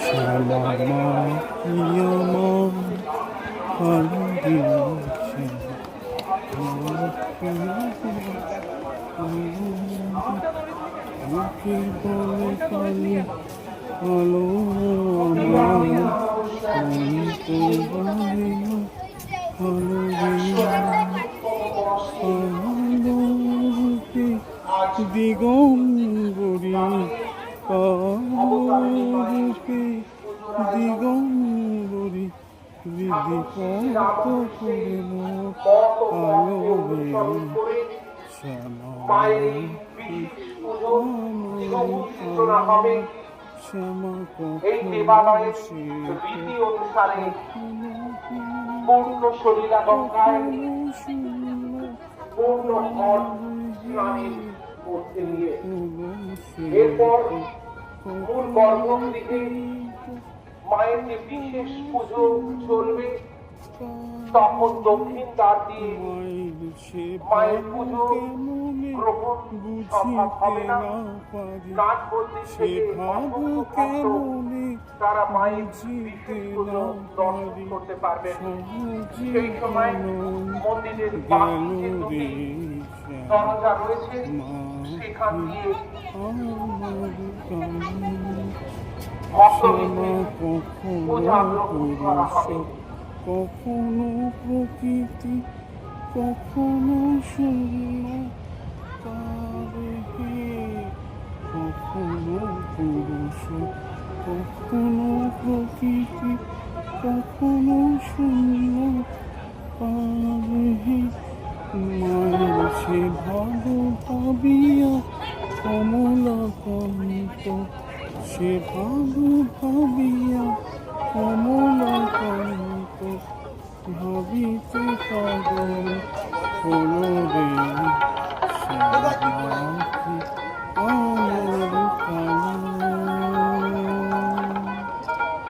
শ্যামা মা প্রিয় মন হারিয়েছে মুখে বলে কালি আলো দিগম্বরী রূপে দিগম্বরী বিদিপত করে আলো শ্যামা শ্যামা এই দেবালয়ের রীতি অনুসারে পূর্ণ সলিলা গঙ্গায় পূর্ণ ঘর স্নানের মধ্যে দিয়ে এরপর মূল গর্ভগৃহে মায়ের যে বিশেষ পুজো চলবে তখন দক্ষিণ দ্বার দিয়ে মায়ের পুজো গ্রহণ সম্ভব হবে না। নাট বলতে তারা মায়ের বিশেষ পুজো দর্শন করতে পারবেন। সেই সময় মন্দিরের বাহিরে দুটি দরজা রয়েছে, সেখান দিয়ে ভক্তদের পূজা গ্রহণ করা হবে। কখনো প্রকৃতি কখনো শূন্য কখনো পুরুষ কখনো প্রকৃতি কখনো শূন্য মায়ের সে ভাব ভাবিয়া কমলা কন্ত সে ভাব